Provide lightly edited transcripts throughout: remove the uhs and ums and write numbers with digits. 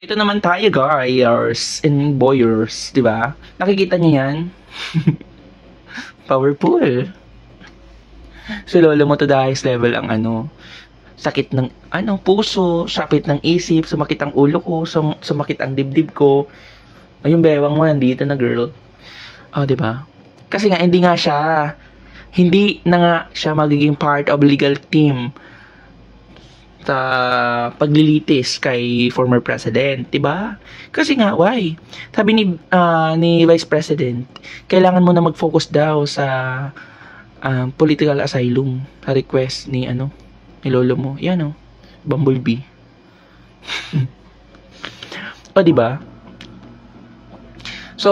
Ito naman tayo guys and boyers, di ba? Nakikita niyo yan? Powerful. So lolo mo to the highest level ang sakit ng puso, sakit ng isip, sumakit ang ulo ko, sumakit ang dibdib ko. Ayun bewang mo nandito na girl. Oh, di ba? Kasi nga hindi na nga siya magiging part of legal team sa paglilitis kay former president, 'di ba? Kasi nga why? Sabi ni Vice President, kailangan mo na mag-focus daw sa political asylum sa request ni lolo mo. Yan Bumblebee. O 'di ba? So,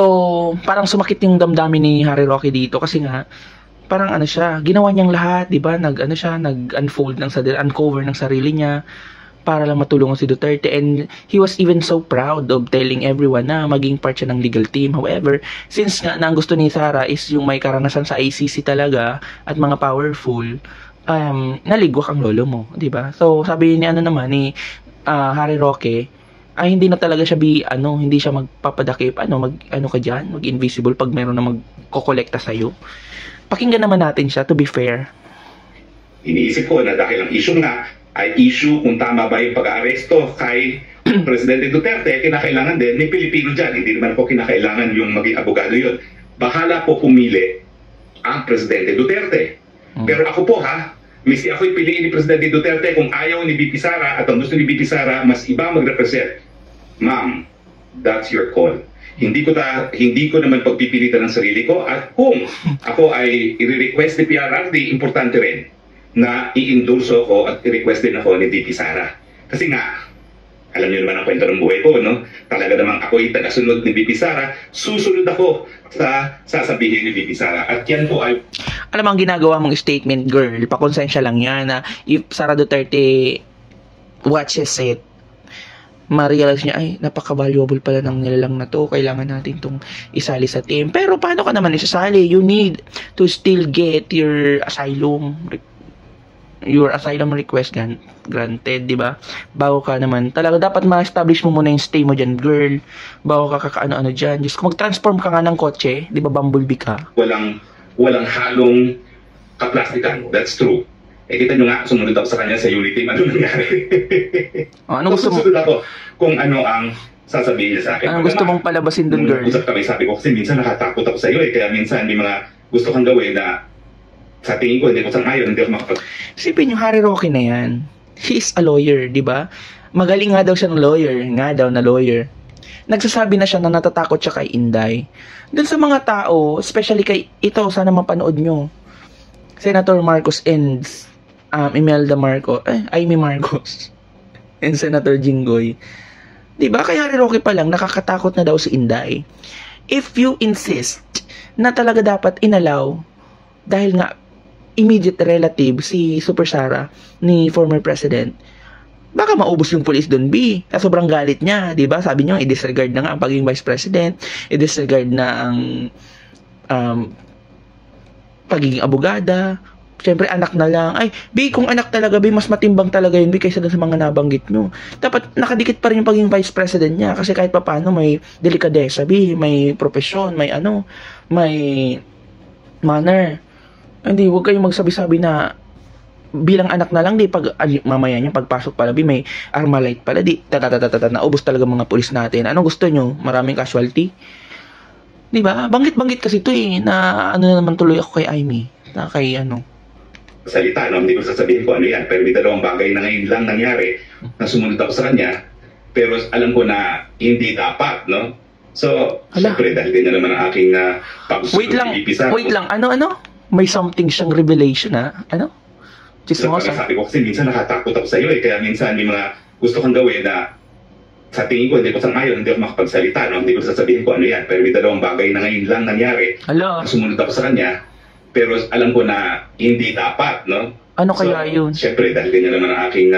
parang sumakit yung damdamin ni Harry Roque dito kasi nga parang siya, ginawa niyang lahat, 'di ba? Nag-unfold uncover ng sarili niya para lang matulungan si Duterte, and he was even so proud of telling everyone na maging part siya ng legal team. However, since nga ang gusto ni Sara is yung may karanasan sa ICC talaga at mga powerful, naligwak ang lolo mo, 'di ba? So, sabi ni ni Harry Roque, ay hindi na talaga siya hindi siya magpapadakip, mag-invisible pag meron na magkokolekta sa iyo. Pakinggan naman natin siya, to be fair. Iniisip ko na dahil ang issue nga ay issue kung tama ba yung pag-aaresto kay Presidente Duterte, kinakailangan din, may Pilipino dyan, hindi naman po kinakailangan yung maging abogado yun. Bahala po pumili ang Presidente Duterte. Pero ako po ako'y piliin ni Presidente Duterte kung ayaw ni BP Sara at ang gusto ni BP Sara, mas iba mag-represent. Ma'am, that's your call. Hindi ko naman pagpipilitan ng sarili ko, at kung ako ay i-request ni PRRD, importante rin na i-endorso ko at i-request din ako ni VP Sara. Kasi nga, alam niyo naman ang kwento ng buhay ko, no? Talaga namang ako ay tagasunod ni VP Sara, susunod ako sa sasabihin ni VP Sara. At yan po ay... Alam mo ang ginagawa mong statement, girl, pakonsensya lang yan na if Sara Duterte watches it, ma-realize niya, ay, napaka-valuable pala ng nilalang na to, kailangan natin itong isali sa team. Pero paano ka naman isasali? You need to still get your asylum request granted, di ba? Bago ka naman, talaga dapat ma-establish mo muna yung stay mo dyan, girl. Bago ka kakaano-ano dyan. Just kung mag-transform ka nga ng kotse, di ba, Bumblebee ka? Walang halong kaplastikan. That's true. Kita nyo nga, sumunod ako sa kanya sa Unity, ano nangyari? Ano gusto mo? Susunod ako kung ano ang sasabihin niya sa akin. Ano gusto mong palabasin dun, girl? Usap kami, sabi ko, kasi minsan nakatakot ako sa iyo kaya minsan may mga gusto kang gawin na sa tingin ko, hindi ko sangayon, hindi ako makapag... Sipin yung Harry Roque na yan. He is a lawyer, di ba? Magaling nga daw siya ng lawyer. Nagsasabi na siya na natatakot siya kay Inday. Dun sa mga tao, especially kay ito, sana mapanood nyo. Senator Marcos and Imelda Marcos, Amy Marcos and Senator Jinggoy. Diba? Kaya Harry Roque pa lang, nakakatakot na daw si Inday. If you insist na talaga dapat inalaw, dahil nga immediate relative si Super Sara ni former president, baka maubos yung police doon, B. Sa sobrang galit niya, diba? Sabi niyo, i-disregard na nga ang pagiging vice president, i-disregard na ang pagiging abogada. Siyempre, anak na lang. Ay, B, kung anak talaga, B, mas matimbang talaga yun, B, kaysa sa mga nabanggit nyo. Dapat nakadikit pa rin yung pagiging vice president niya. Kasi kahit pa paano, may delikadesa, B, may profesyon, may manner. Hindi, huwag kayong magsabi-sabi na bilang anak na lang, di, pag mamaya niya, pagpasok pala, B, may Armalite pala, di, naubos talaga mga pulis natin. Anong gusto nyo? Maraming casualty? Di ba? Banggit-banggit kasi ito na naman tuloy ako kay Amy. Na kay salita, no? Hindi ko sasabihin ko ano yan, pero may dalawang bagay na ngayon lang nangyari na sumunod ako sa kanya, pero alam ko na hindi dapat, no? So, siyempre, dahil ganyan naman ang aking pagsusunod ni Pizarro. Wait lang, may something siyang revelation, Chismosa. Sabi ko kasi minsan nakatakot ako sa iyo kaya minsan may mga gusto kang gawin na sa tingin ko, hindi ko sangayon, hindi ako makapagsalita, no? Hindi ko sasabihin ko ano yan, pero may dalawang bagay na ngayon lang nangyari na sumunod ako sa kanya, pero alam ko na hindi dapat, no? Ano kaya yun? Siyempre, dahil ganyan naman ang aking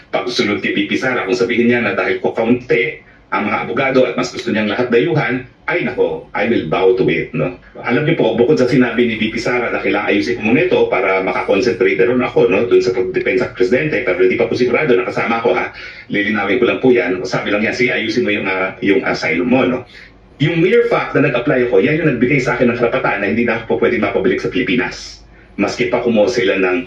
pagsunod kay BP Sara, kung sabihin niya na dahil ko kaunti ang mga abogado at mas gusto niyang lahat dayuhan, ay nako, I will bow to it. No? Alam niyo po, bukod sa sinabi ni VP Sara na kailangan ayusin ko muna ito para makakonsentrate na rin ako dun sa pagdepensa sa presidente, pero hindi pa po sigurado, nakasama ko ha, lilinawin ko lang po yan. Sabi lang yan, sige, ayusin mo yung asylum mo. No? Yung mere fact na nag-apply ako, yan yung nagbigay sa akin ng karapatan na hindi na ako po pwede mapabalik sa Pilipinas. Maski pa kumuha sila ng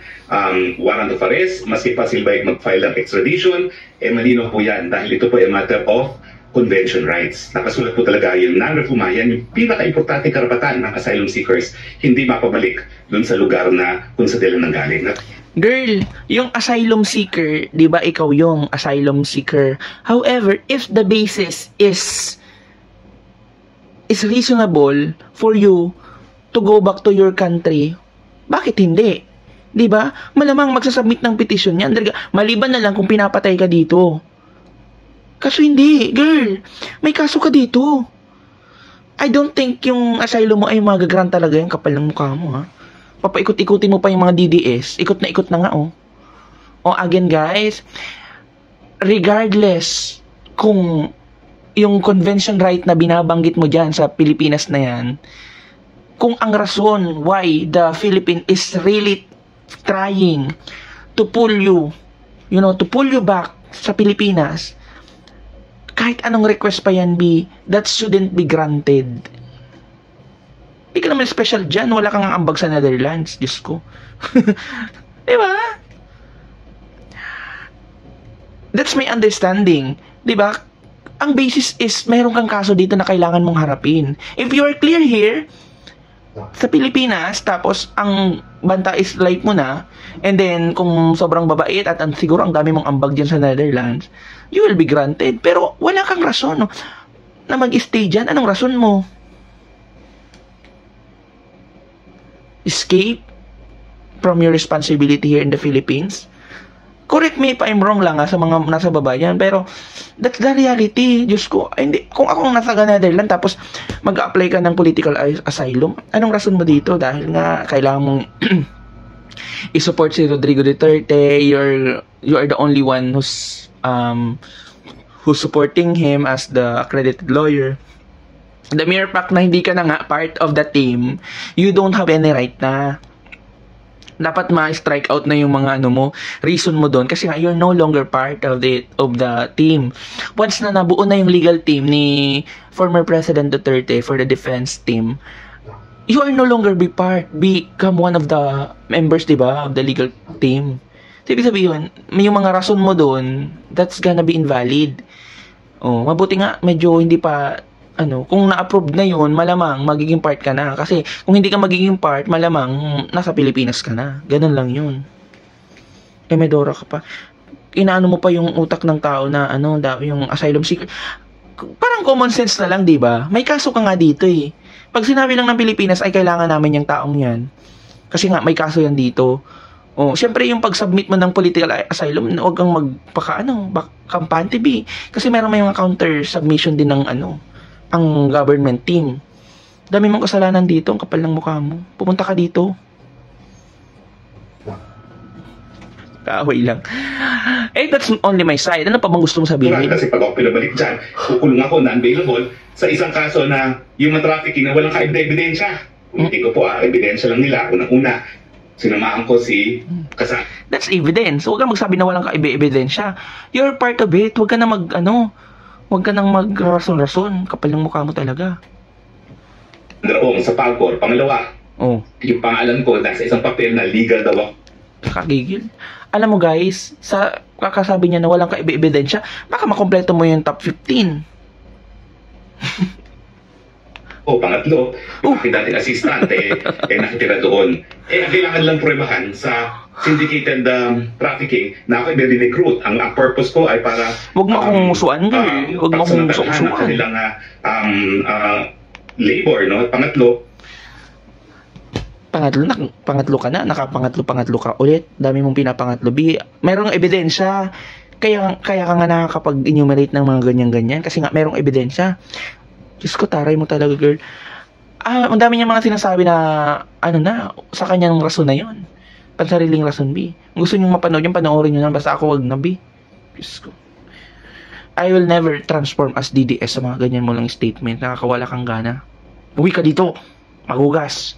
warrant of arrest, maski pa sila mag-file ng extradition, malino po yan dahil ito po ay matter of convention rights. Nakasulat po talaga yung non-refuma, yan yung pinaka-importante karapatan ng asylum seekers, hindi mapabalik dun sa lugar na kung sa nila nanggaling. Girl, yung asylum seeker, di ba ikaw yung asylum seeker? However, if the basis is reasonable for you to go back to your country, bakit hindi? 'Di ba? Malamang magsasubmit ng petition yan. Maliban na lang kung pinapatay ka dito. Kaso hindi, girl. May kaso ka dito. I don't think yung asylum mo ay magagrant talaga yung kapal ng mukha mo, ha? Papaikot-ikutin mo pa yung mga DDS. Ikot na ikot na nga, oh. O again, guys, regardless kung yung convention right na binabanggit mo dyan sa Pilipinas na yan, kung ang rason why the Philippines is really trying to pull you, to pull you back sa Pilipinas, kahit anong request pa yan that shouldn't be granted. Hindi ka naman special dyan, wala kang ambag sa Netherlands, Diyos ko. Diba? That's my understanding. Diba? Ang basis is, mayroon kang kaso dito na kailangan mong harapin. If you are clear here, sa Pilipinas, tapos ang banta is life mo na, and then kung sobrang babait at siguro ang dami mong ambag dyan sa Netherlands, you will be granted. Pero wala kang rason na mag-stay dyan. Anong rason mo? Escape from your responsibility here in the Philippines? Correct me if I'm wrong lang sa mga nasa babayan, pero that's the reality. Diyos ko, hindi, kung ako nasa Netherlands tapos mag-apply ka ng political asylum, anong rason mo dito? Dahil nga kailangan mong i-support si Rodrigo Duterte, you are the only one who's supporting him as the accredited lawyer. The mere fact na hindi ka na nga part of the team, you don't have any right na dapat ma-strike out na yung mga reason mo doon kasi nga you're no longer part of the team. Once na nabuo na yung legal team ni former President Duterte for the defense team, you are no longer become one of the members, diba, of the legal team. So, ibig sabihin, yung mga rason mo doon, that's gonna be invalid. Mabuti nga, medyo hindi pa kung na-approve na yun, malamang magiging part ka na. Kasi kung hindi ka magiging part, malamang nasa Pilipinas ka na. Ganun lang yun. Medora ka pa. Inaano mo pa yung utak ng tao na yung asylum seeker. Parang common sense na lang, di ba? May kaso ka nga dito eh. Pag sinabi lang ng Pilipinas ay kailangan namin yung taong yan. Kasi nga may kaso yan dito. Siyempre yung pag-submit mo ng political asylum, huwag kang kampante B. Kasi meron may mga counter submission din ng ang government team. Dami mong kasalanan dito, ang kapal ng mukha mo. Pumunta ka dito. Kaaway lang. That's only my side. Ano pa bang gusto mong sabihin? Kasi pag ako pinabalik dyan, kukulong ako na unavailable sa isang kaso na yung trafficking na walang ka-ebidensya. Hindi ko po, ebidensya lang nila. Unang-una, sinamaan ko si Kasal. That's evidence. Huwag kang magsabi na walang ka-ebidensya. You're part of it. Huwag ka na huwag ka nang mag-rason-rason. Kapal ng mukha mo talaga. Sa Pagcor. Pangalawa, yung pangalan ko nasa isang papel na legal daw ako. Kakagigil. Alam mo guys, sa kakasabi niya na walang ka-ebidensya, baka makompleto mo yung top 15. Pangatlo, yung aking dating assistant nakitira doon. Ang kailangan lang pruebahan sa syndicated trafficking na ako i-recruit. Ang purpose ko ay para huwag mo akong musuan huwag mo akong musuan ang kanilang labor, no? Pangatlo ka na, nakapangatlo ka ulit. Dami mong pinapangatlo. Merong ebidensya. Kaya ka nga nakakapag-enumerate ng mga ganyan-ganyan kasi nga merong ebidensya. Diyos ko, taray mo talaga, girl. Ang dami niya mga sinasabi na sa kanyang rason na yun. Pansariling rason, B. Kung gusto nyo mapanood yung panoorin nyo na, basta ako wag na, B. Diyos ko. I will never transform as DDS sa mga ganyan mo lang statement. Nakakawala kang gana. Uwi ka dito. Magugas.